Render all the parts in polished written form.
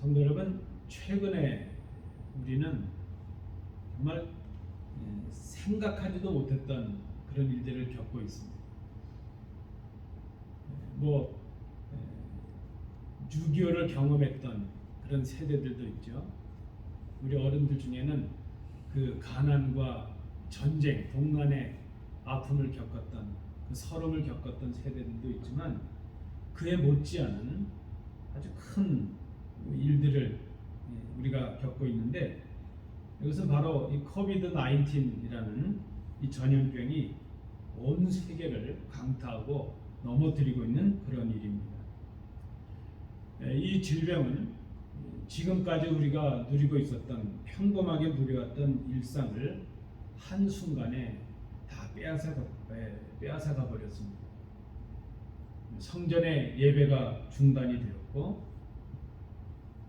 성도 여러분, 최근에 우리는 정말 생각하지도 못했던 그런 일들을 겪고 있습니다. 6.25를 경험했던 그런 세대들도 있죠. 우리 어른들 중에는 그 가난과 전쟁, 동란의 아픔을 겪었던, 그 서름을 겪었던 세대들도 있지만 그에 못지않은 아주 큰 일들을 우리가 겪고 있는데, 이것은 바로 이 코비드-19이라는 이 전염병이 온 세계를 강타하고 넘어뜨리고 있는 그런 일입니다. 이 질병은 지금까지 우리가 누리고 있었던, 평범하게 누려왔던 일상을 한순간에 다 빼앗아가 버렸습니다. 성전의 예배가 중단이 되었고,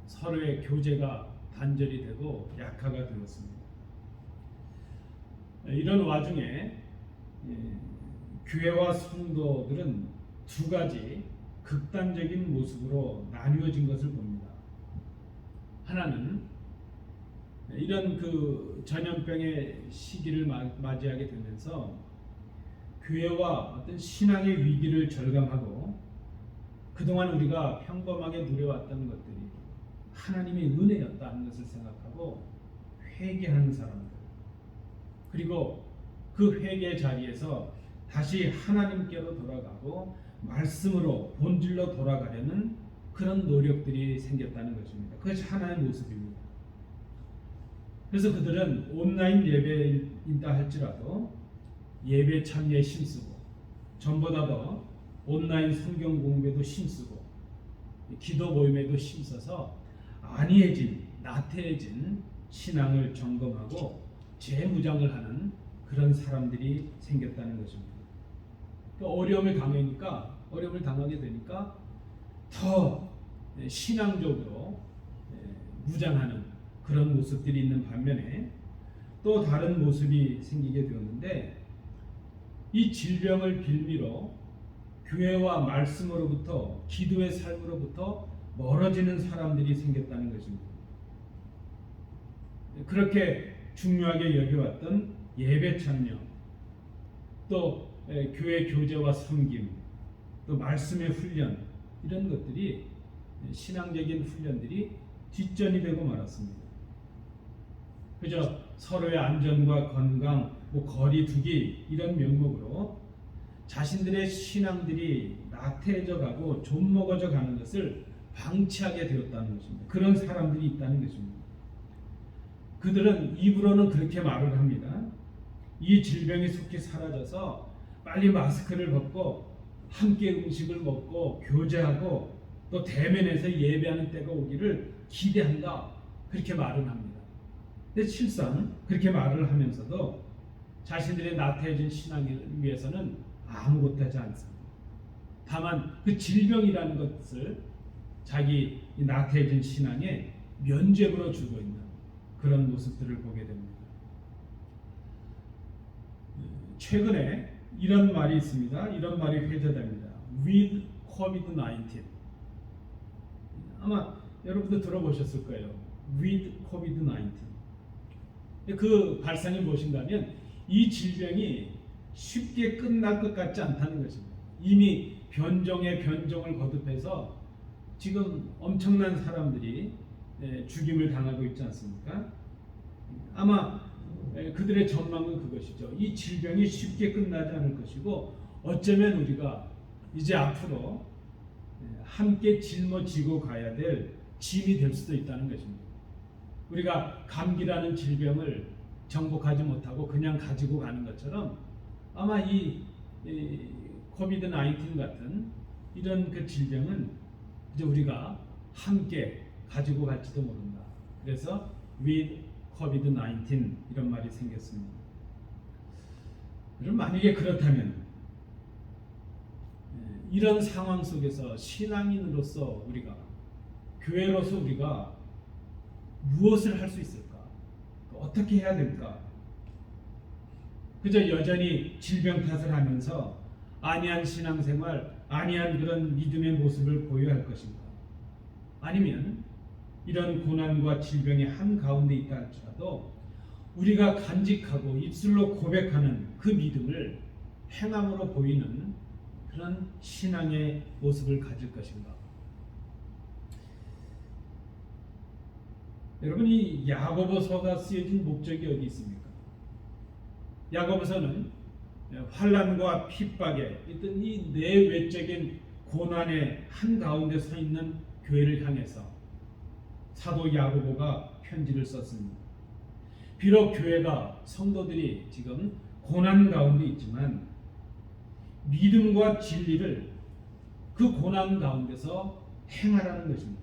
서로의 교제가 단절이 되고 약화가 되었습니다. 이런 와중에 교회와 성도들은 두 가지 극단적인 모습으로 나뉘어진 것을 봅니다. 하나는 이런 그 전염병의 시기를 맞이하게 되면서 교회와 어떤 신앙의 위기를 절감하고 그동안 우리가 평범하게 누려왔던 것들이 하나님의 은혜였다는 것을 생각하고 회개하는 사람들, 그리고 그 회개 자리에서 다시 하나님께로 돌아가고 말씀으로 본질로 돌아가려는 그런 노력들이 생겼다는 것입니다. 그것이 하나의 모습입니다. 그래서 그들은 온라인 예배인다 할지라도 예배 참여에 힘쓰고, 전보다 더 온라인 성경 공부에도 힘쓰고, 기도 모임에도 힘써서 나태해진 신앙을 점검하고 재무장을 하는 그런 사람들이 생겼다는 것입니다. 어려움을 당하게 되니까 더 신앙적으로 무장하는 그런 모습들이 있는 반면에 또 다른 모습이 생기게 되었는데, 이 질병을 빌미로 교회와 말씀으로부터, 기도의 삶으로부터 멀어지는 사람들이 생겼다는 것입니다. 그렇게 중요하게 여겨왔던 예배 참여, 또 교회 교제와 섬김, 또 말씀의 훈련, 이런 것들이, 신앙적인 훈련들이 뒷전이 되고 말았습니다. 그저 서로의 안전과 건강, 거리 두기, 이런 명목으로 자신들의 신앙들이 나태해져 가고 좀먹어져 가는 것을 방치하게 되었다는 것입니다. 그런 사람들이 있다는 것입니다. 그들은 입으로는 그렇게 말을 합니다. 이 질병이 속히 사라져서 빨리 마스크를 벗고 함께 음식을 먹고 교제하고 또 대면에서 예배하는 때가 오기를 기대한다, 그렇게 말을 합니다. 근데 실상 그렇게 말을 하면서도 자신들의 나태해진 신앙을 위해서는 아무것도 하지 않습니다. 다만 그 질병이라는 것을 자기 나태해진 신앙에 면죄부로 주고 있는 그런 모습들을 보게 됩니다. 최근에 이런 말이 있습니다. 이런 말이 회자됩니다. With COVID-19. 아마 여러분도 들어보셨을 거예요. With COVID-19. 그 발상이 무엇인가 하면 이 질병이 쉽게 끝날 것 같지 않다는 것입니다. 이미 변종에 변종을 거듭해서 지금 엄청난 사람들이 죽임을 당하고 있지 않습니까? 아마 그들의 전망은 그것이죠. 이 질병이 쉽게 끝나지 않을 것이고, 어쩌면 우리가 이제 앞으로 함께 짊어지고 가야 될 짐이 될 수도 있다는 것입니다. 우리가 감기라는 질병을 정복하지 못하고 그냥 가지고 가는 것처럼 아마 이 코비드-19 같은 이런 그 질병은 이제 우리가 함께 가지고 갈지도 모른다. 그래서 with COVID-19 이런 말이 생겼습니다. 그럼 만약에 그렇다면 이런 상황 속에서 신앙인으로서 우리가, 교회로서 우리가 무엇을 할 수 있을까? 어떻게 해야 될까? 그저 여전히 질병 탓을 하면서 안이한 신앙생활, 안이한 그런 믿음의 모습을 보여야 할 것인가? 아니면 이런 고난과 질병의 한 가운데 있다 할지라도 우리가 간직하고 입술로 고백하는 그 믿음을 행함으로 보이는 그런 신앙의 모습을 가질 것인가. 여러분, 이 야고보서가 쓰여진 목적이 어디 있습니까? 야고보서는 환난과 핍박에 있던 이 내외적인 고난의 한 가운데 서 있는 교회를 향해서 사도 야고보가 편지를 썼습니다. 비록 교회가 성도들이 지금 고난 가운데 있지만 믿음과 진리를 그 고난 가운데서 행하라는 것입니다.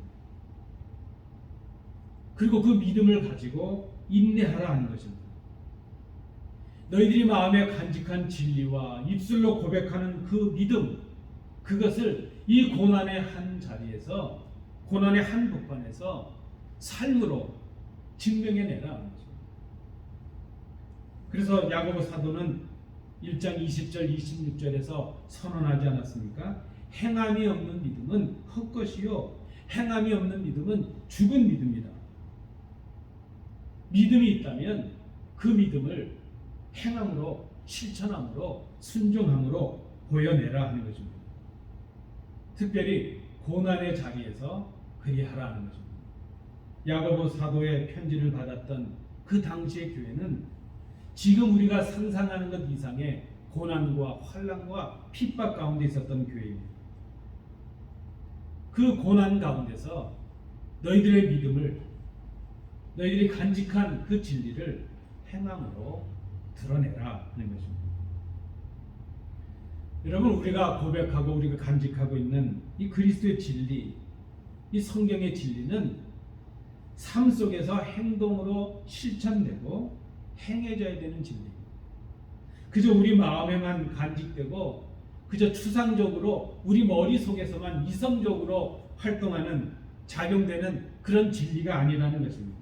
그리고 그 믿음을 가지고 인내하라 하는 것입니다. 너희들이 마음에 간직한 진리와 입술로 고백하는 그 믿음, 그것을 이 고난의 한 자리에서, 고난의 한 복판에서 삶으로 증명해내라 하는 것입니다. 그래서 야고보 사도는 1장 20절 26절에서 선언하지 않았습니까? 행함이 없는 믿음은 헛것이요 행함이 없는 믿음은 죽은 믿음이다. 믿음이 있다면 그 믿음을 행함으로, 실천함으로, 순종함으로 보여내라 하는 것입니다. 특별히 고난의 자리에서 그리하라 하는 것입니다. 야고보 사도의 편지를 받았던 그 당시의 교회는 지금 우리가 상상하는 것 이상의 고난과 환난과 핍박 가운데 있었던 교회입니다. 그 고난 가운데서 너희들의 믿음을, 너희들이 간직한 그 진리를 행함으로 드러내라 하는 것입니다. 여러분, 우리가 고백하고 우리가 간직하고 있는 이 그리스도의 진리, 이 성경의 진리는 삶 속에서 행동으로 실천되고 행해져야 되는 진리입니다. 그저 우리 마음에만 간직되고 그저 추상적으로 우리 머릿속에서만 이성적으로 활동하는, 작용되는 그런 진리가 아니라는 것입니다.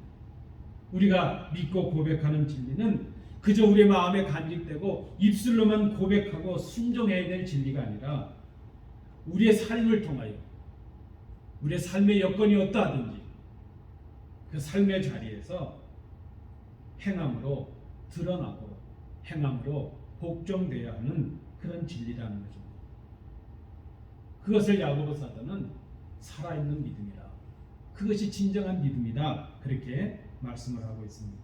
우리가 믿고 고백하는 진리는 그저 우리 마음에 간직되고 입술로만 고백하고 순종해야 될 진리가 아니라 우리의 삶을 통하여, 우리의 삶의 여건이 어떠하든지 그 삶의 자리에서 행함으로 드러나고 행함으로 복종되어야 하는 그런 진리라는 것입니다. 그것을 야고보 사도는 살아있는 믿음이라, 그것이 진정한 믿음이다, 그렇게 말씀을 하고 있습니다.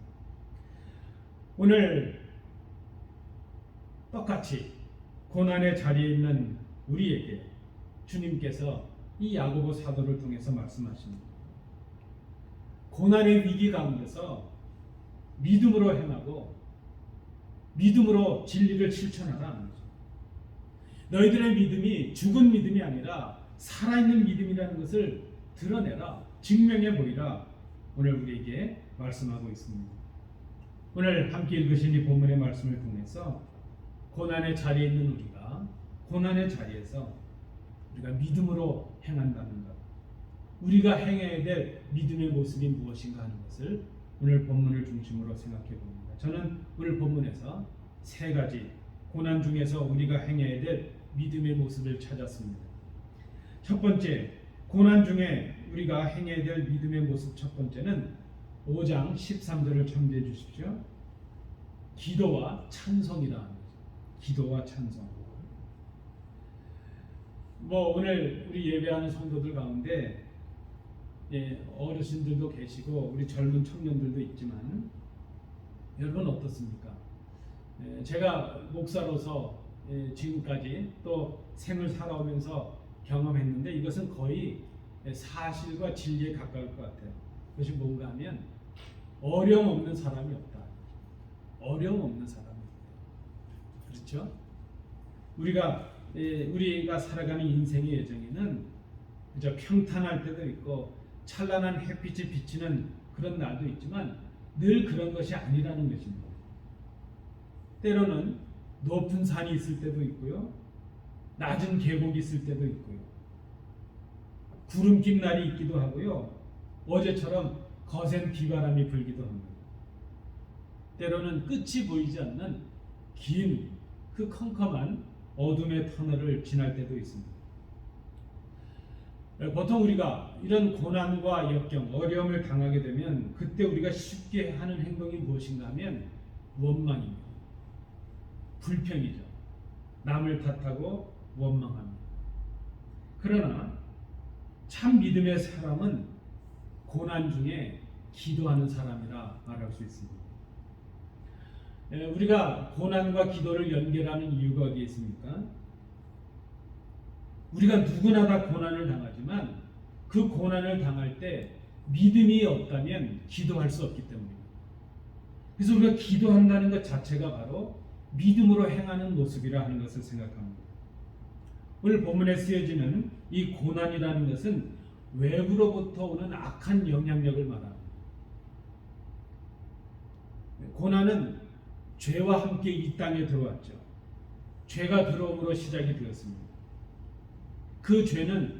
오늘 똑같이 고난의 자리에 있는 우리에게 주님께서 이 야고보 사도를 통해서 말씀하십니다. 고난의 위기 가운데서 믿음으로 행하고 믿음으로 진리를 실천하라 하는 거죠. 너희들의 믿음이 죽은 믿음이 아니라 살아있는 믿음이라는 것을 드러내라, 증명해 보이라, 오늘 우리에게 말씀하고 있습니다. 오늘 함께 읽으신 이 본문의 말씀을 통해서 고난의 자리에 있는 우리가 고난의 자리에서 우리가 믿음으로 행한다는 것, 우리가 행해야 될 믿음의 모습이 무엇인가 하는 것을 오늘 본문을 중심으로 생각해 봅니다. 저는 오늘 본문에서 세 가지 고난 중에서 우리가 행해야 될 믿음의 모습을 찾았습니다. 첫 번째, 고난 중에 우리가 행해야 될 믿음의 모습 첫 번째는 5장 13절을 참조해 주십시오. 기도와 찬송이라 합니다. 기도와 찬송. 오늘 우리 예배하는 성도들 가운데 어르신들도 계시고 우리 젊은 청년들도 있지만 여러분 어떻습니까? 제가 목사로서 지금까지 또 생을 살아오면서 경험했는데 이것은 거의 사실과 진리에 가까울 것 같아요. 그것이 뭔가 하면 어려움 없는 사람이 없다. 어려움 없는 사람이 없다. 그렇죠? 우리가 살아가는 인생의 여정에는 그저 평탄할 때도 있고 찬란한 햇빛이 비치는 그런 날도 있지만 늘 그런 것이 아니라는 것입니다. 때로는 높은 산이 있을 때도 있고요, 낮은 계곡이 있을 때도 있고요, 구름 낀 날이 있기도 하고요, 어제처럼 거센 비바람이 불기도 합니다. 때로는 끝이 보이지 않는 긴 그 컴컴한 어둠의 터널을 지날 때도 있습니다. 보통 우리가 이런 고난과 역경, 어려움을 당하게 되면 그때 우리가 쉽게 하는 행동이 무엇인가 하면 원망입니다. 불평이죠. 남을 탓하고 원망합니다. 그러나 참 믿음의 사람은 고난 중에 기도하는 사람이라 말할 수 있습니다. 우리가 고난과 기도를 연결하는 이유가 어디에 있습니까? 우리가 누구나 다 고난을 당하지만 그 고난을 당할 때 믿음이 없다면 기도할 수 없기 때문입니다. 그래서 우리가 기도한다는 것 자체가 바로 믿음으로 행하는 모습이라 하는 것을 생각합니다. 오늘 본문에 쓰여지는 이 고난이라는 것은 외부로부터 오는 악한 영향력을 말합니다. 고난은 죄와 함께 이 땅에 들어왔죠. 죄가 들어옴으로 시작이 되었습니다. 그 죄는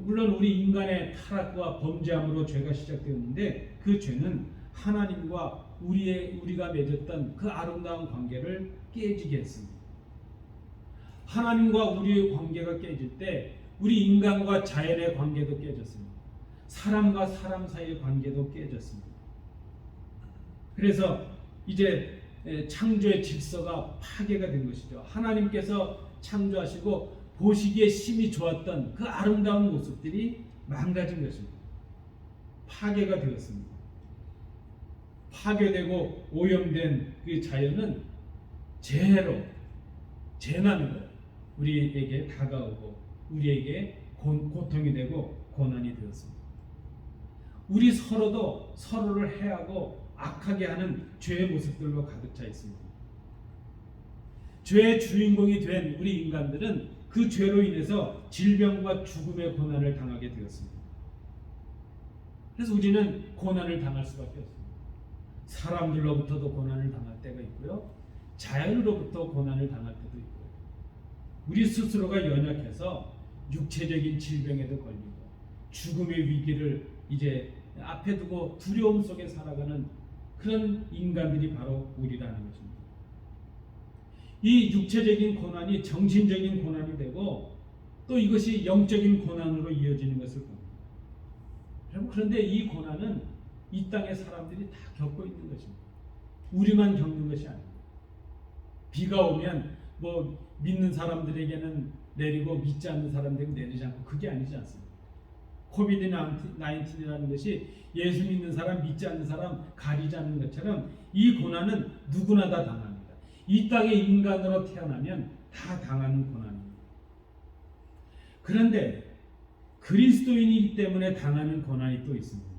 물론 우리 인간의 타락과 범죄함으로 죄가 시작되었는데 그 죄는 하나님과 우리가 맺었던 그 아름다운 관계를 깨지게 했습니다. 하나님과 우리의 관계가 깨질 때 우리 인간과 자연의 관계도 깨졌습니다. 사람과 사람 사이의 관계도 깨졌습니다. 그래서 이제 창조의 질서가 파괴가 된 것이죠. 하나님께서 창조하시고 보시기에 심히 좋았던 그 아름다운 모습들이 망가진 것입니다. 파괴가 되었습니다. 파괴되고 오염된 그 자연은 재해로, 재난으로 우리에게 다가오고 우리에게 고통이 되고 고난이 되었습니다. 우리 서로도 서로를 해하고 악하게 하는 죄의 모습들로 가득 차 있습니다. 죄의 주인공이 된 우리 인간들은 그 죄로 인해서 질병과 죽음의 고난을 당하게 되었습니다. 그래서 우리는 고난을 당할 수밖에 없습니다. 사람들로부터도 고난을 당할 때가 있고요. 자연으로부터 고난을 당할 때도 있고요. 우리 스스로가 연약해서 육체적인 질병에도 걸리고 죽음의 위기를 이제 앞에 두고 두려움 속에 살아가는 그런 인간들이 바로 우리라는 것입니다. 이 육체적인 고난이 정신적인 고난이 되고 또 이것이 영적인 고난으로 이어지는 것을 봅니다. 그런데 이 고난은 이 땅의 사람들이 다 겪고 있는 것입니다. 우리만 겪는 것이 아닙니다. 비가 오면 믿는 사람들에게는 내리고 믿지 않는 사람들에게는 내리지 않고 그게 아니지 않습니까? 코비드 19이라는 것이 예수 믿는 사람, 믿지 않는 사람 가리지 않는 것처럼 이 고난은 누구나 다 당합니다. 이 땅에 인간으로 태어나면 다 당하는 고난입니다. 그런데 그리스도인이기 때문에 당하는 고난이 또 있습니다.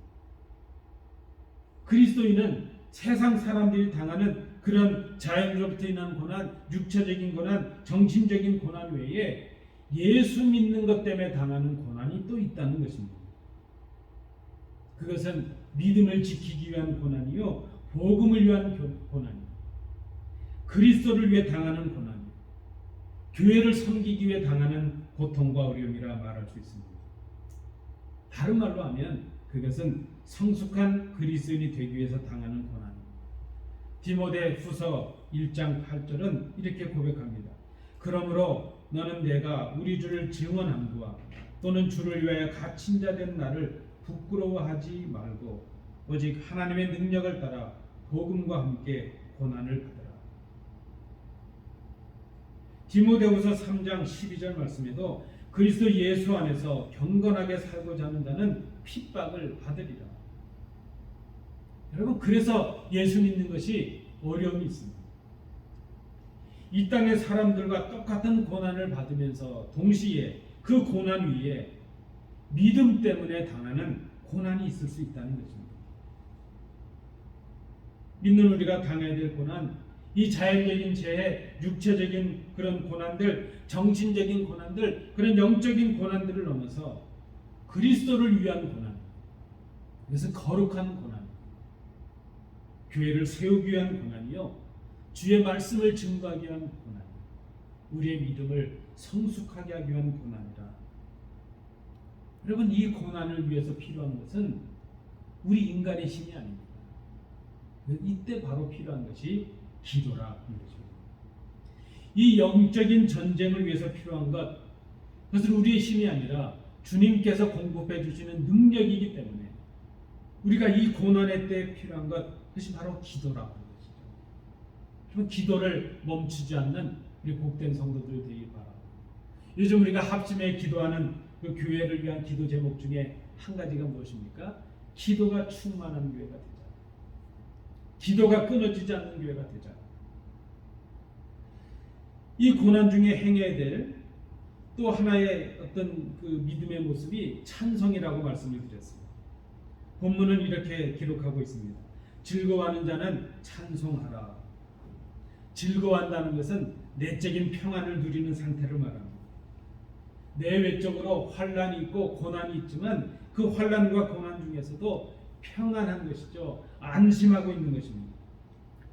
그리스도인은 세상 사람들이 당하는 그런 자연으로부터 인한 고난, 육체적인 고난, 정신적인 고난 외에 예수 믿는 것 때문에 당하는 고난이 또 있다는 것입니다. 그것은 믿음을 지키기 위한 고난이요, 복음을 위한 고난입니다. 그리스도를 위해 당하는 고난입니다. 교회를 섬기기 위해 당하는 고통과 어려움이라 말할 수 있습니다. 다른 말로 하면 그것은 성숙한 그리스도인이 되기 위해서 당하는 고난입니다. 디모데 후서 1장 8절은 이렇게 고백합니다. 그러므로 너는 내가 우리 주를 증언함과 또는 주를 위하여 갇힌 자 된 나를 부끄러워하지 말고 오직 하나님의 능력을 따라 복음과 함께 고난을 받으라. 디모데후서 3장 12절 말씀에도 그리스도 예수 안에서 경건하게 살고자 하는 자는 핍박을 받으리라. 여러분, 그래서 예수 믿는 것이 어려움이 있습니다. 이 땅의 사람들과 똑같은 고난을 받으면서 동시에 그 고난 위에 믿음 때문에 당하는 고난이 있을 수 있다는 것입니다. 믿는 우리가 당해야 될 고난, 이 자연적인 재해, 육체적인 그런 고난들, 정신적인 고난들, 그런 영적인 고난들을 넘어서 그리스도를 위한 고난, 그것은 거룩한 고난, 교회를 세우기 위한 고난이요, 주의 말씀을 증거하기 위한 고난, 우리의 믿음을 성숙하게 하기 위한 고난이라. 여러분, 이 고난을 위해서 필요한 것은 우리 인간의 힘이 아닙니다. 이때 바로 필요한 것이 기도라 하는 것입니다. 이 영적인 전쟁을 위해서 필요한 것, 그것은 우리의 힘이 아니라 주님께서 공급해 주시는 능력이기 때문에 우리가 이 고난의 때에 필요한 그것이 바로 기도라고 하는 것이죠. 그럼 기도를 멈추지 않는 우리 복된 성도들 되길 바랍니다. 요즘 우리가 합심해 기도하는 그 교회를 위한 기도 제목 중에 한 가지가 무엇입니까? 기도가 충만한 교회가 되자. 기도가 끊어지지 않는 교회가 되자. 이 고난 중에 행해야 될 또 하나의 어떤 그 믿음의 모습이 찬송이라고 말씀을 드렸습니다. 본문은 이렇게 기록하고 있습니다. 즐거워하는 자는 찬송하라. 즐거워한다는 것은 내적인 평안을 누리는 상태를 말합니다. 내외적으로 환란이 있고 고난이 있지만 그 환란과 고난 중에서도 평안한 것이죠. 안심하고 있는 것입니다.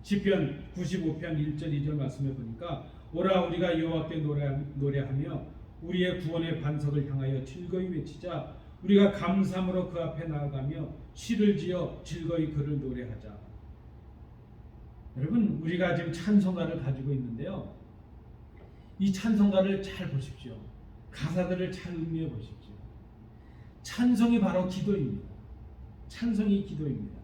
시편 95편 1절 2절 말씀해 보니까 오라 우리가 여호와께 노래하며 우리의 구원의 반석을 향하여 즐거이 외치자. 우리가 감사함으로 그 앞에 나아가며 시를 지어 즐거이 그를 노래하자. 여러분, 우리가 지금 찬송가를 가지고 있는데요, 이 찬송가를 잘 보십시오. 가사들을 잘 음미해 보십시오. 찬송이 바로 기도입니다. 찬송이 기도입니다.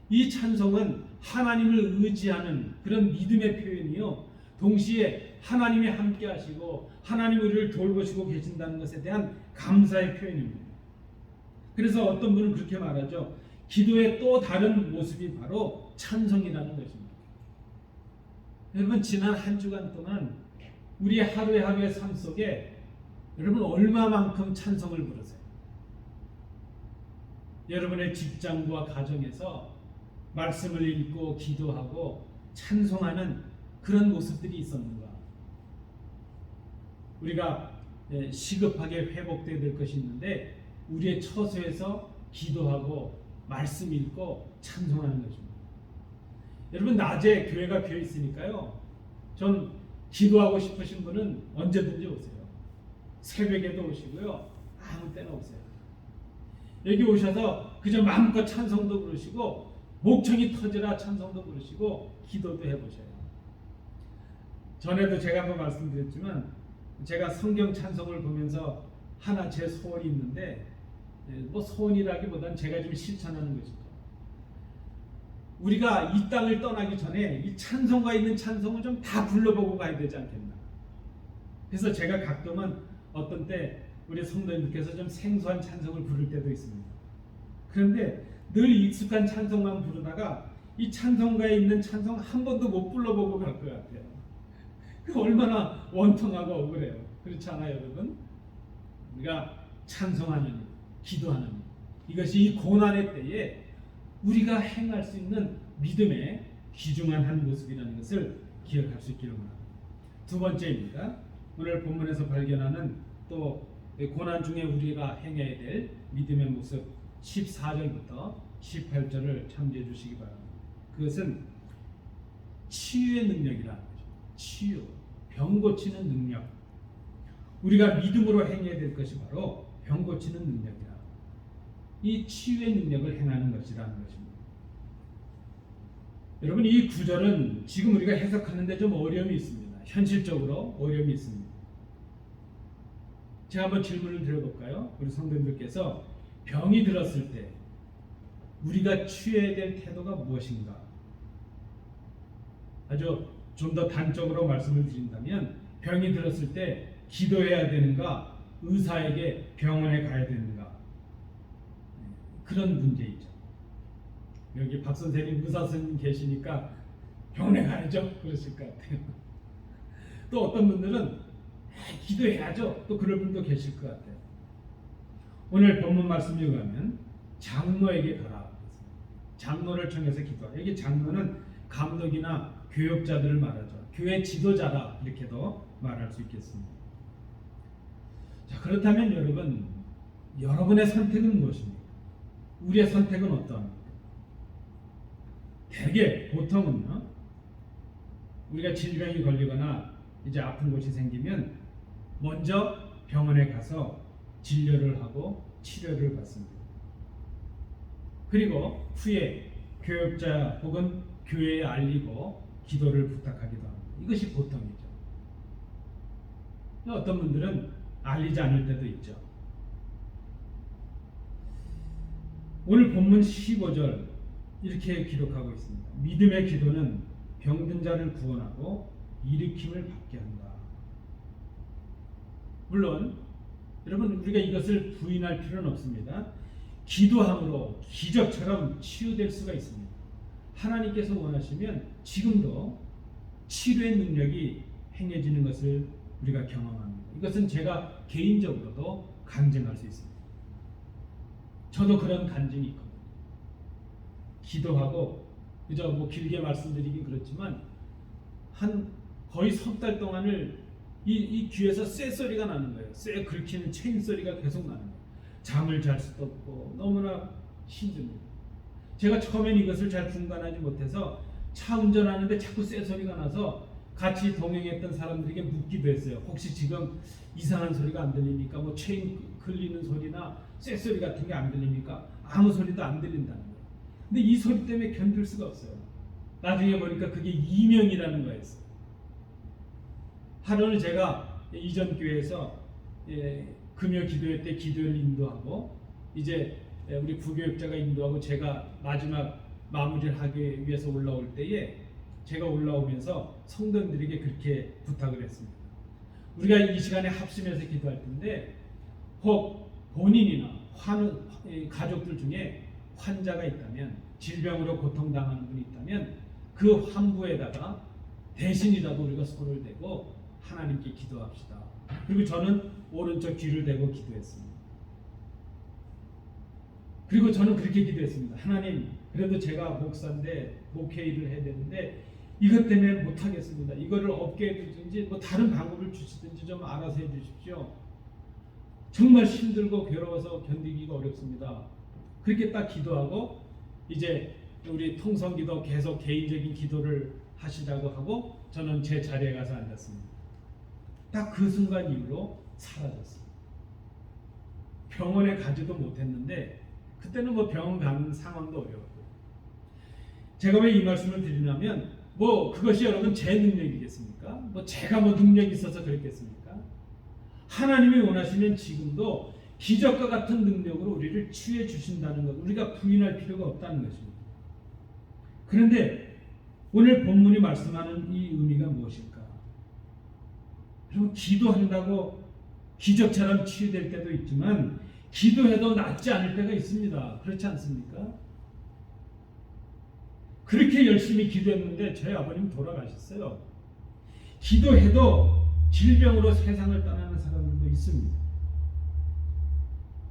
이 찬송은 하나님을 의지하는 그런 믿음의 표현이요, 동시에 하나님이 함께 하시고 하나님 우리를 돌보시고 계신다는 것에 대한 감사의 표현입니다. 그래서 어떤 분은 그렇게 말하죠. 기도의 또 다른 모습이 바로 찬송이라는 것입니다. 여러분, 지난 한 주간 동안 우리 하루의 삶 속에 여러분 얼마만큼 찬송을 부르세요? 여러분의 직장과 가정에서 말씀을 읽고 기도하고 찬송하는 그런 모습들이 있었는가? 우리가 시급하게 회복되어야 될 것이 있는데 우리의 처소에서 기도하고 말씀 읽고 찬송하는 것입니다. 여러분, 낮에 교회가 비어 있으니까요, 전 기도하고 싶으신 분은 언제든지 오세요. 새벽에도 오시고요, 아무 때나 오세요. 여기 오셔서 그저 마음껏 찬송도 부르시고 목청이 터지라 찬송도 부르시고 기도도 해보셔요. 전에도 제가 한번 말씀드렸지만 제가 성경 찬송을 보면서 하나 제 소원이 있는데, 뭐 소원이라기보다는 제가 좀 실천하는 것이죠. 우리가 이 땅을 떠나기 전에 이 찬송가 있는 찬송을 좀 다 불러보고 가야 되지 않겠나. 그래서 제가 가끔은 어떤 때 우리 성도님들께서 좀 생소한 찬송을 부를 때도 있습니다. 그런데 늘 익숙한 찬송만 부르다가 이 찬송가에 있는 찬송 한 번도 못 불러보고 갈 것 같아요. 그 얼마나 원통하고 억울해요. 그렇지 않아요, 여러분? 우리가 찬송하는, 기도하는 이것이 이 고난의 때에 우리가 행할 수 있는 믿음의 귀중한 한 모습이라는 것을 기억할 수 있기를 바랍니다. 두 번째입니다. 오늘 본문에서 발견하는 또 고난 중에 우리가 행해야 될 믿음의 모습 14절부터 18절을 참조해 주시기 바랍니다. 그것은 치유의 능력이라는 거죠. 치유, 병 고치는 능력. 우리가 믿음으로 행해야 될 것이 바로 병 고치는 능력이라. 이 치유의 능력을 행하는 것이라는 것입니다. 여러분, 이 구절은 지금 우리가 해석하는데 좀 어려움이 있습니다. 현실적으로 어려움이 있습니다. 제가 한번 질문을 드려볼까요? 우리 성도님들께서 병이 들었을 때 우리가 취해야 될 태도가 무엇인가? 아주 좀 더 단적으로 말씀을 드린다면, 병이 들었을 때 기도해야 되는가, 의사에게 병원에 가야 되는가, 그런 문제이죠. 여기 박 선생님, 의사 선생님 계시니까 병원에 가야죠 그러실 것 같아요. 또 어떤 분들은 기도해야죠, 또 그럴 분도 계실 것 같아요. 오늘 본문 말씀에 의하면 장로에게 가라. 장로를 청해서 기도하라. 여기 장로는 감독이나 교역자들을 말하죠. 교회 지도자라 이렇게도 말할 수 있겠습니다. 자, 그렇다면 여러분, 여러분의 선택은 무엇입니까? 우리의 선택은 어떠합니까? 대개 보통은요, 우리가 질병이 걸리거나 이제 아픈 곳이 생기면 먼저 병원에 가서 진료를 하고 치료를 받습니다. 그리고 후에 교역자 혹은 교회에 알리고 기도를 부탁하기도 합니다. 이것이 보통이죠. 어떤 분들은 알리지 않을 때도 있죠. 오늘 본문 15절 이렇게 기록하고 있습니다. 믿음의 기도는 병든 자를 구원하고 일으킴을 받게 한다. 물론 여러분 우리가 이것을 부인할 필요는 없습니다. 기도함으로 기적처럼 치유될 수가 있습니다. 하나님께서 원하시면 지금도 치료의 능력이 행해지는 것을 우리가 경험합니다. 이것은 제가 개인적으로도 간증할 수 있습니다. 저도 그런 간증이 있거든요. 기도하고 그저 길게 말씀드리긴 그렇지만 한 거의 석 달 동안을 이 귀에서 쇠 소리가 나는 거예요. 쇠 긁히는 체인 소리가 계속 나는 거예요. 잠을 잘 수도 없고 너무나 힘듭니다. 제가 처음엔 이것을 잘 분간하지 못해서 차 운전하는데 자꾸 쇠 소리가 나서 같이 동행했던 사람들에게 묻기도 했어요. 혹시 지금 이상한 소리가 안 들립니까? 체인 긁리는 소리나 쇠 소리 같은 게 안 들립니까? 아무 소리도 안 들린다는 거예요. 근데 이 소리 때문에 견딜 수가 없어요. 나중에 보니까 그게 이명이라는 거였어요. 하루는 제가 이전 교회에서 금요 기도회 때 기도를 인도하고 이제 우리 부교육자가 인도하고 제가 마지막 마무리를 하기 위해서 올라올 때에 제가 올라오면서 성도들에게 그렇게 부탁을 했습니다. 우리가 이 시간에 합심해서 기도할 텐데 혹 본인이나 가족들 중에 환자가 있다면 질병으로 고통당하는 분이 있다면 그 환부에다가 대신이라도 우리가 손을 대고 하나님께 기도합시다. 그리고 저는 오른쪽 귀를 대고 기도했습니다. 그리고 저는 그렇게 기도했습니다. 하나님, 그래도 제가 목사인데 목회 일을 해야 되는데 이것 때문에 못하겠습니다. 이거를 없게 해주든지 다른 방법을 주시든지 좀 알아서 해주십시오. 정말 힘들고 괴로워서 견디기가 어렵습니다. 그렇게 딱 기도하고 이제 우리 통성기도 계속 개인적인 기도를 하시라고 하고 저는 제 자리에 가서 앉았습니다. 딱 그 순간 이후로 사라졌어요. 병원에 가지도 못했는데 그때는 병원 가는 상황도 어려웠고 제가 왜 이 말씀을 드리냐면 그것이 여러분 제 능력이겠습니까? 제가 능력이 있어서 그랬겠습니까? 하나님이 원하시면 지금도 기적과 같은 능력으로 우리를 치유해 주신다는 것 우리가 부인할 필요가 없다는 것입니다. 그런데 오늘 본문이 말씀하는 이 의미가 무엇일까? 여러분 기도한다고 기적처럼 치유될 때도 있지만 기도해도 낫지 않을 때가 있습니다. 그렇지 않습니까? 그렇게 열심히 기도했는데 저희 아버님 돌아가셨어요. 기도해도 질병으로 세상을 떠나는 사람들도 있습니다.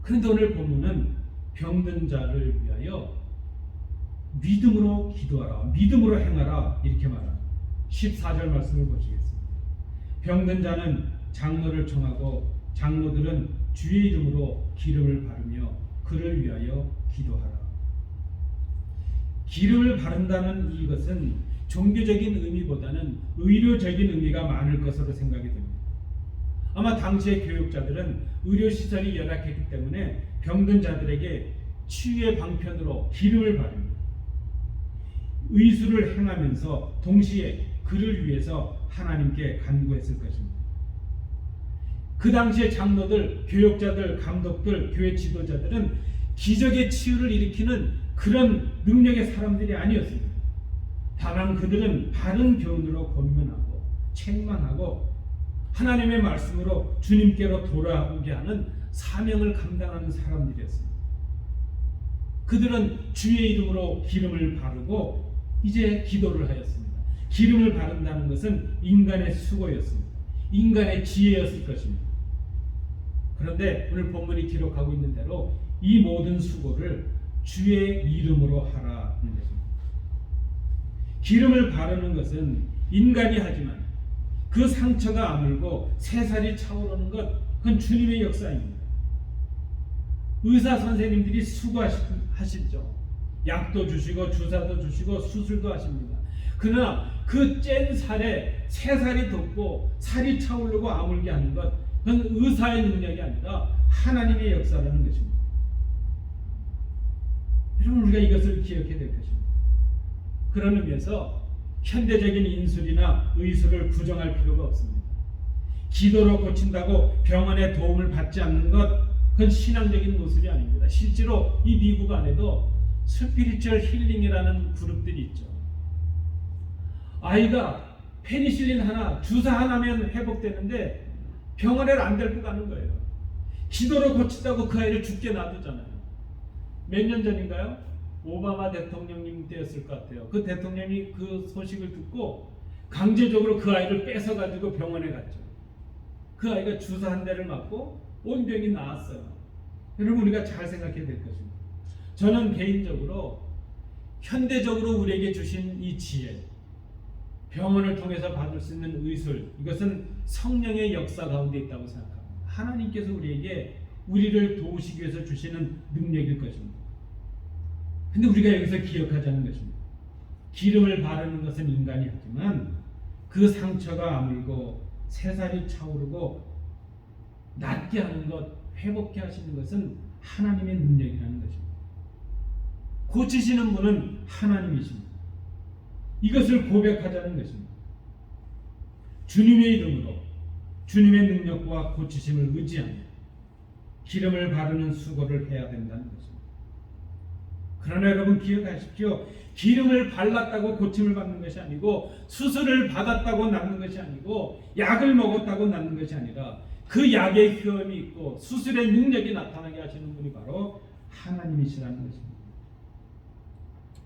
그런데 오늘 본문은 병든 자를 위하여 믿음으로 기도하라, 믿음으로 행하라 이렇게 말합니다. 14절 말씀을 보시겠습니다. 병든 자는 장로를 청하고 장로들은 주의 이름으로 기름을 바르며 그를 위하여 기도하라. 기름을 바른다는 이것은 종교적인 의미보다는 의료적인 의미가 많을 것으로 생각이 됩니다. 아마 당시의 교육자들은 의료시설이 열악했기 때문에 병든 자들에게 치유의 방편으로 기름을 바릅니다. 의술을 행하면서 동시에 그를 위해서 하나님께 간구했을 것입니다. 그 당시의 장로들, 교육자들, 감독들, 교회 지도자들은 기적의 치유를 일으키는 그런 능력의 사람들이 아니었습니다. 다만 그들은 바른 교훈으로 권면하고 책망하고 하나님의 말씀으로 주님께로 돌아오게 하는 사명을 감당하는 사람들이었습니다. 그들은 주의 이름으로 기름을 바르고 이제 기도를 하였습니다. 기름을 바른다는 것은 인간의 수고였습니다. 인간의 지혜였을 것입니다. 그런데 오늘 본문이 기록하고 있는 대로 이 모든 수고를 주의 이름으로 하라는 것입니다. 기름을 바르는 것은 인간이 하지만 그 상처가 아물고 새살이 차오르는 것 그건 주님의 역사입니다. 의사 선생님들이 수고하시죠. 약도 주시고 주사도 주시고 수술도 하십니다. 그러나 그 짠 살에 새살이 돋고 살이 차오르고 아물게 하는 것 그건 의사의 능력이 아니라 하나님의 역사라는 것입니다. 여러분 우리가 이것을 기억해야 될 것입니다. 그런 의미에서 현대적인 인술이나 의술을 부정할 필요가 없습니다. 기도로 고친다고 병원의 도움을 받지 않는 것 그건 신앙적인 모습이 아닙니다. 실제로 이 미국 안에도 스피리추얼 힐링이라는 그룹들이 있죠. 아이가 페니실린 하나, 주사 하나면 회복되는데 병원에 안 데리고 가는 거예요. 기도로 고친다고 그 아이를 죽게 놔두잖아요. 몇 년 전인가요? 오바마 대통령님 때였을 것 같아요. 그 대통령이 그 소식을 듣고 강제적으로 그 아이를 뺏어가지고 병원에 갔죠. 그 아이가 주사 한 대를 맞고 온 병이 나았어요. 여러분, 우리가 잘 생각해야 될 것입니다. 저는 개인적으로 현대적으로 우리에게 주신 이 지혜, 병원을 통해서 받을 수 있는 의술, 이것은 성령의 역사 가운데 있다고 생각합니다. 하나님께서 우리를 도우시기 위해서 주시는 능력일 것입니다. 근데 우리가 여기서 기억하자는 것입니다. 기름을 바르는 것은 인간이 하지만 그 상처가 아물고 새살이 차오르고 낫게 하는 것, 회복케 하시는 것은 하나님의 능력이라는 것입니다. 고치시는 분은 하나님이십니다. 이것을 고백하자는 것입니다. 주님의 이름으로 주님의 능력과 고치심을 의지하며 기름을 바르는 수고를 해야 된다는 것입니다. 그러나 여러분 기억하십시오. 기름을 발랐다고 고침을 받는 것이 아니고, 수술을 받았다고 낫는 것이 아니고, 약을 먹었다고 낫는 것이 아니라 그 약의 효험이 있고 수술의 능력이 나타나게 하시는 분이 바로 하나님이시라는 것입니다.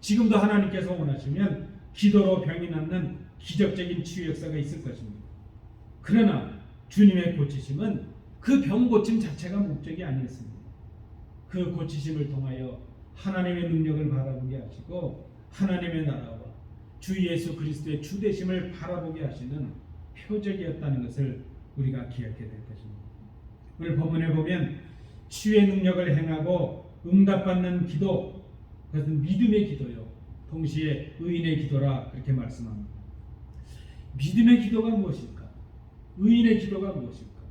지금도 하나님께서 원하시면 기도로 병이 낫는 기적적인 치유 역사가 있을 것입니다. 그러나 주님의 고치심은 그 병 고침 자체가 목적이 아니었습니다. 그 고치심을 통하여 하나님의 능력을 바라보게 하시고 하나님의 나라와 주 예수 그리스도의 주되심을 바라보게 하시는 표적이었다는 것을 우리가 기억해야 될 것입니다. 오늘 본문에 보면 치유의 능력을 행하고 응답받는 기도, 그것은 믿음의 기도요, 동시에 의인의 기도라 그렇게 말씀합니다. 믿음의 기도가 무엇일까? 의인의 기도가 무엇일까?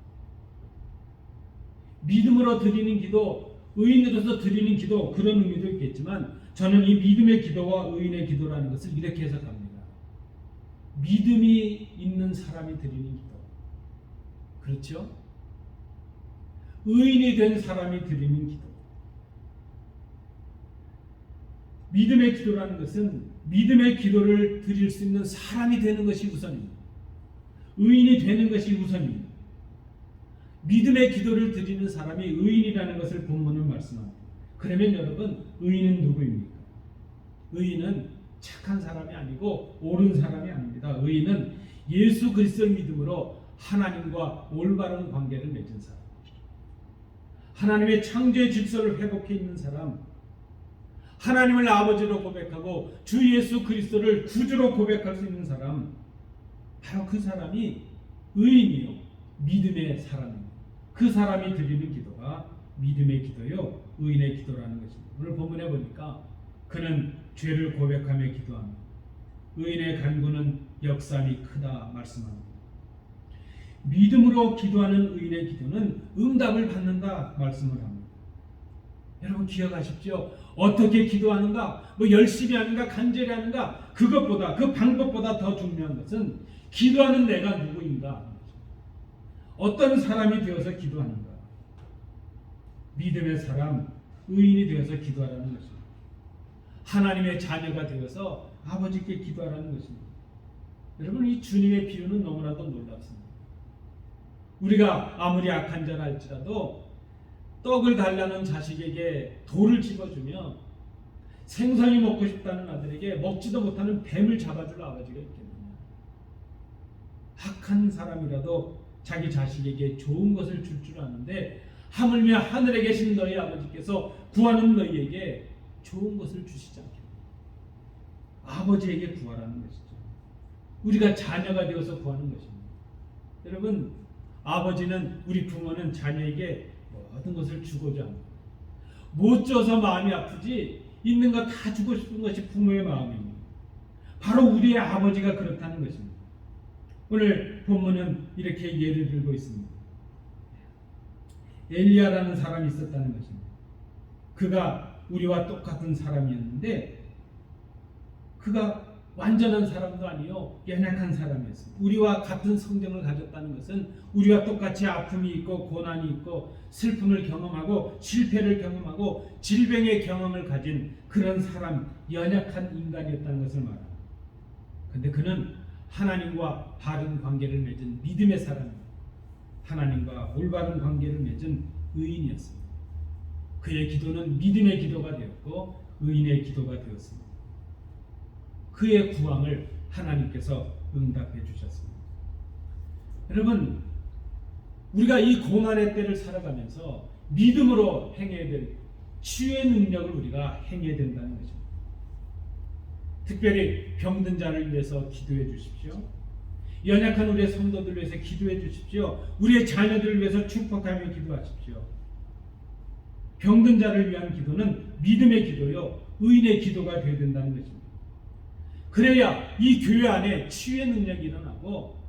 믿음으로 드리는 기도, 의인으로서 드리는 기도, 그런 의미도 있겠지만 저는 이 믿음의 기도와 의인의 기도라는 것을 이렇게 해석합니다. 믿음이 있는 사람이 드리는 기도, 그렇죠? 의인이 된 사람이 드리는 기도. 믿음의 기도라는 것은 믿음의 기도를 드릴 수 있는 사람이 되는 것이 우선입니다. 의인이 되는 것이 우선입니다. 믿음의 기도를 드리는 사람이 의인이라는 것을 본문은 말씀합니다. 그러면 여러분, 의인은 누구입니까? 의인은 착한 사람이 아니고 옳은 사람이 아닙니다. 의인은 예수 그리스도를 믿음으로 하나님과 올바른 관계를 맺은 사람, 하나님의 창조의 질서를 회복해 있는 사람, 하나님을 아버지로 고백하고 주 예수 그리스도를 구주로 고백할 수 있는 사람, 바로 그 사람이 의인이요, 믿음의 사람입니다. 그 사람이 드리는 기도가 믿음의 기도요, 의인의 기도라는 것입니다. 오늘 본문에 보니까 그는 죄를 고백하며 기도합니다. 의인의 간구는 역삼이 크다 말씀합니다. 믿음으로 기도하는 의인의 기도는 응답을 받는다 말씀을 합니다. 여러분 기억하십시오. 어떻게 기도하는가, 열심히 하는가, 간절히 하는가, 그것보다, 그 방법보다 더 중요한 것은 기도하는 내가 누구인가, 어떤 사람이 되어서 기도하는가. 믿음의 사람, 의인이 되어서 기도하라는 것입니다. 하나님의 자녀가 되어서 아버지께 기도하라는 것입니다. 여러분, 이 주님의 비유는 너무나도 놀랍습니다. 우리가 아무리 악한 자라 할지라도 떡을 달라는 자식에게 돌을 집어주며 생선이 먹고 싶다는 아들에게 먹지도 못하는 뱀을 잡아줄 아버지가 있겠느냐. 악한 사람이라도 자기 자식에게 좋은 것을 줄 줄 아는데 하물며 하늘에 계신 너희 아버지께서 구하는 너희에게 좋은 것을 주시지 않겠느냐. 아버지에게 구하라는 것이죠. 우리가 자녀가 되어서 구하는 것입니다. 여러분, 아버지는, 우리 부모는 자녀에게 모든 것을 주고자 합니다. 못 줘서 마음이 아프지 있는 거 다 주고 싶은 것이 부모의 마음입니다. 바로 우리의 아버지가 그렇다는 것입니다. 오늘 본문은 이렇게 예를 들고 있습니다. 엘리야라는 사람이 있었다는 것입니다. 그가 우리와 똑같은 사람이었는데 그가 완전한 사람도 아니요 연약한 사람이었습니다. 우리와 같은 성정을 가졌다는 것은 우리와 똑같이 아픔이 있고 고난이 있고 슬픔을 경험하고 실패를 경험하고 질병의 경험을 가진 그런 사람, 연약한 인간이었다는 것을 말합니다. 그런데 그는 하나님과 바른 관계를 맺은 믿음의 사람입니다. 하나님과 올바른 관계를 맺은 의인이었습니다. 그의 기도는 믿음의 기도가 되었고 의인의 기도가 되었습니다. 그의 구함을 하나님께서 응답해 주셨습니다. 여러분, 우리가 이 고난의 때를 살아가면서 믿음으로 행해야 될 치유의 능력을 우리가 행해야 된다는 것입니다. 특별히 병든 자를 위해서 기도해 주십시오. 연약한 우리의 성도들을 위해서 기도해 주십시오. 우리의 자녀들을 위해서 축복하며 기도하십시오. 병든 자를 위한 기도는 믿음의 기도요, 의인의 기도가 되어야 된다는 것입니다. 그래야 이 교회 안에 치유의 능력이 일어나고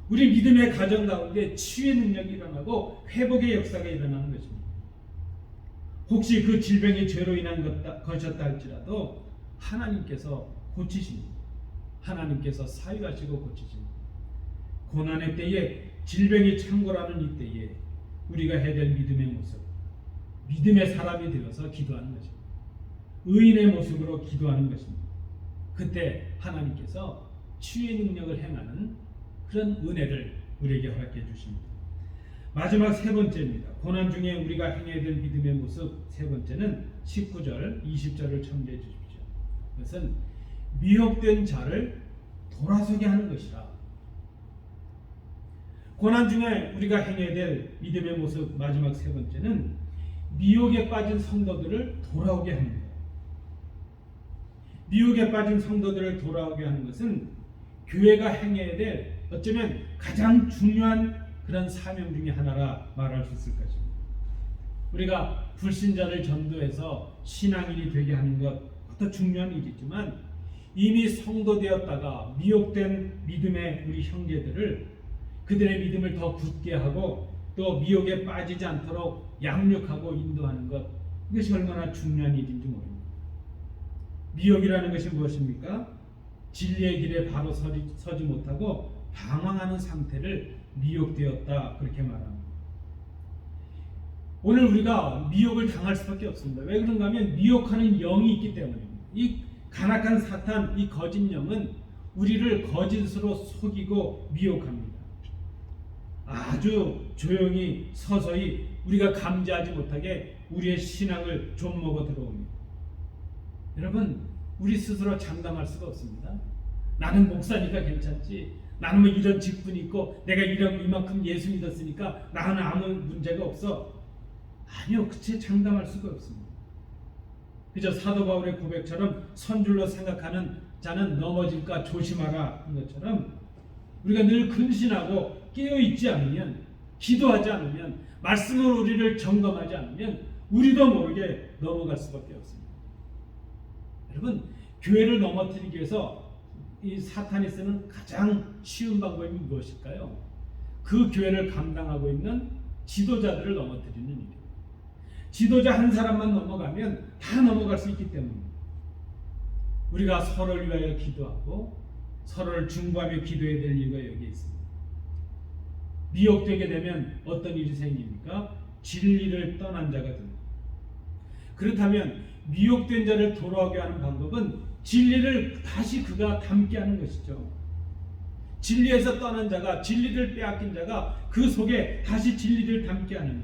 우리 믿음의 가정 가운데 치유의 능력이 일어나고 회복의 역사가 일어나는 것입니다. 혹시 그 질병이 죄로 인한 것이었다 할지라도 하나님께서 고치십니다. 하나님께서 사유하시고 고치십니다. 고난의 때에 질병이 창궐하는 이 때에 우리가 해야 될 믿음의 모습, 믿음의 사람이 되어서 기도하는 것입니다. 의인의 모습으로 기도하는 것입니다. 그때 하나님께서 치유의 능력을 행하는 그런 은혜를 우리에게 허락해 주십니다. 마지막 세 번째입니다. 고난 중에 우리가 행해야 될 믿음의 모습 세 번째는 19절, 20절을 첨부해 주십시오. 그것은 미혹된 자를 돌아서게 하는 것이라. 고난 중에 우리가 행해야 될 믿음의 모습 마지막 세 번째는 미혹에 빠진 성도들을 돌아오게 하는 거예요. 미혹에 빠진 성도들을 돌아오게 하는 것은 교회가 행해야 될 어쩌면 가장 중요한 그런 사명 중에 하나라 말할 수 있을 것입니다. 우리가 불신자를 전도해서 신앙인이 되게 하는 것도 중요한 일이지만 이미 성도 되었다가 미혹된 믿음의 우리 형제들을 그들의 믿음을 더 굳게 하고 또 미혹에 빠지지 않도록 양육하고 인도하는 것, 이것이 얼마나 중요한 일인지 모릅니다. 미혹이라는 것이 무엇입니까? 진리의 길에 바로 서지 못하고 방황하는 상태를 미혹되었다, 그렇게 말합니다. 오늘 우리가 미혹을 당할 수밖에 없습니다. 왜 그런가 하면 미혹하는 영이 있기 때문입니다. 이 간악한 사탄, 이 거짓 영은 우리를 거짓으로 속이고 미혹합니다. 아주 조용히 서서히 우리가 감지하지 못하게 우리의 신앙을 좀먹어 들어옵니다. 여러분, 우리 스스로 장담할 수가 없습니다. 나는 목사니까 괜찮지, 나는 뭐 이런 직분이 있고 내가 이만큼 예수 믿었으니까 나는 아무 문제가 없어. 아니요, 그치 장담할 수가 없습니다. 그저 사도 바울의 고백처럼 선줄로 생각하는 자는 넘어질까 조심하라 한 것처럼 우리가 늘 근신하고 깨어있지 않으면, 기도하지 않으면, 말씀으로 우리를 점검하지 않으면 우리도 모르게 넘어갈 수밖에 없습니다. 여러분, 교회를 넘어뜨리기 위해서 이 사탄이 쓰는 가장 쉬운 방법이 무엇일까요? 그 교회를 감당하고 있는 지도자들을 넘어뜨리는 일이에요. 지도자 한 사람만 넘어가면 다 넘어갈 수 있기 때문입니다. 우리가 서로를 위하여 기도하고 서로를 중보하며 기도해야 될 이유가 여기에 있습니다. 미혹되게 되면 어떤 일이 생깁니까? 진리를 떠난 자가 됩니다. 그렇다면 미혹된 자를 돌아오게 하는 방법은 진리를 다시 그가 담게 하는 것이죠. 진리에서 떠난 자가, 진리를 빼앗긴 자가 그 속에 다시 진리를 담게 하는 일,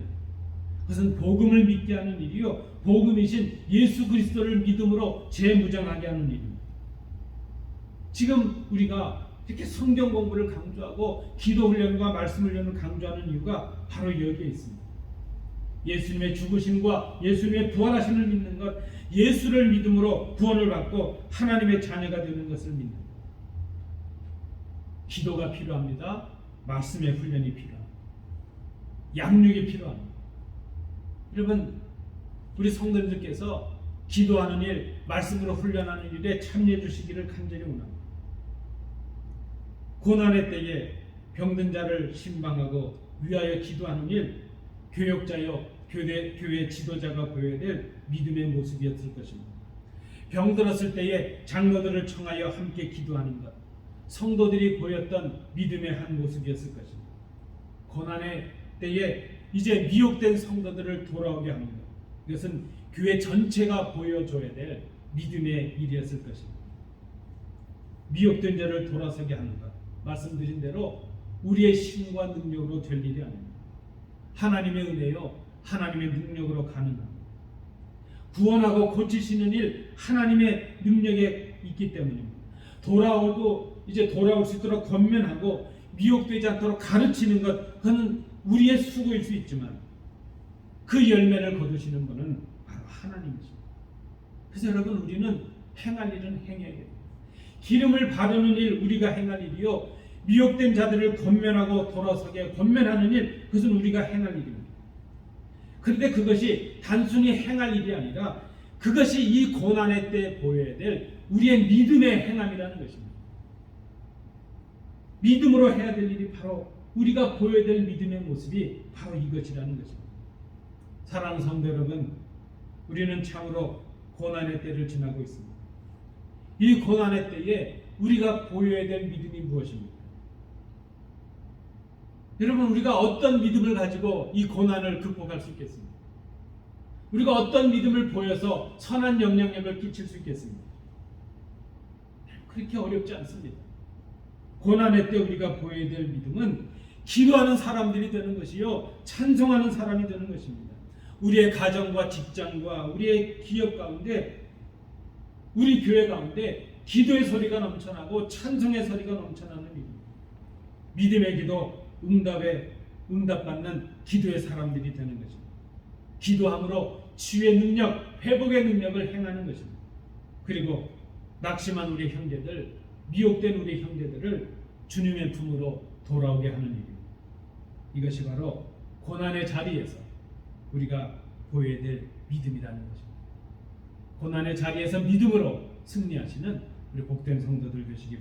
그것은 복음을 믿게 하는 일이요, 복음이신 예수 그리스도를 믿음으로 재무장하게 하는 일입니다. 지금 우리가 이렇게 성경 공부를 강조하고 기도 훈련과 말씀 훈련을 강조하는 이유가 바로 여기에 있습니다. 예수님의 죽으심과 예수님의 부활하심을 믿는 것, 예수를 믿음으로 구원을 받고 하나님의 자녀가 되는 것을 믿는 것. 기도가 필요합니다. 말씀의 훈련이 필요합니다. 양육이 필요합니다. 여러분, 우리 성도님들께서 기도하는 일, 말씀으로 훈련하는 일에 참여해 주시기를 간절히 원합니다. 고난의 때에 병든 자를 신방하고 위하여 기도하는 일, 교역자여 교회 지도자가 보여야 될 믿음의 모습이었을 것입니다. 병들었을 때에 장로들을 청하여 함께 기도하는 것, 성도들이 보였던 믿음의 한 모습이었을 것입니다. 고난의 때에 이제 미혹된 성도들을 돌아오게 하는 것, 이것은 교회 전체가 보여줘야 될 믿음의 일이었을 것입니다. 미혹된 자를 돌아서게 하는 것, 말씀드린 대로 우리의 힘과 능력으로 될 일이 아닙니다. 하나님의 은혜요, 하나님의 능력으로 가능합니다. 구원하고 고치시는 일 하나님의 능력에 있기 때문입니다. 돌아오고 이제 돌아올 수 있도록 권면하고 미혹되지 않도록 가르치는 것, 그건 우리의 수고일 수 있지만 그 열매를 거두시는 분은 바로 하나님이십니다. 그래서 여러분, 우리는 행할 일은 행해야 됩니다. 기름을 바르는 일 우리가 행할 일이요, 미혹된 자들을 권면하고 돌아서게 권면하는 일, 그것은 우리가 행할 일입니다. 그런데 그것이 단순히 행할 일이 아니라 그것이 이 고난의 때 보여야 될 우리의 믿음의 행함이라는 것입니다. 믿음으로 해야 될 일이 바로 우리가 보여야 될 믿음의 모습이 바로 이것이라는 것입니다. 사랑하는 성도 여러분, 우리는 참으로 고난의 때를 지나고 있습니다. 이 고난의 때에 우리가 보여야 될 믿음이 무엇입니까? 여러분, 우리가 어떤 믿음을 가지고 이 고난을 극복할 수 있겠습니까? 우리가 어떤 믿음을 보여서 선한 영향력을 끼칠 수 있겠습니까? 그렇게 어렵지 않습니다. 고난의 때 우리가 보여야 될 믿음은 기도하는 사람들이 되는 것이요, 찬송하는 사람이 되는 것입니다. 우리의 가정과 직장과 우리의 기업 가운데, 우리 교회 가운데 기도의 소리가 넘쳐나고 찬송의 소리가 넘쳐나는 믿음, 믿음의 기도, 응답받는 기도의 사람들이 되는 것입니다. 기도함으로 치유의 능력, 회복의 능력을 행하는 것입니다. 그리고 낙심한 우리 형제들, 미혹된 우리 형제들을 주님의 품으로 돌아오게 하는 일입니다. 이것이 바로 고난의 자리에서 우리가 보여야 될 믿음이라는 것입니다. 고난의 자리에서 믿음으로 승리하시는 우리 복된 성도들 되시기 바랍니다.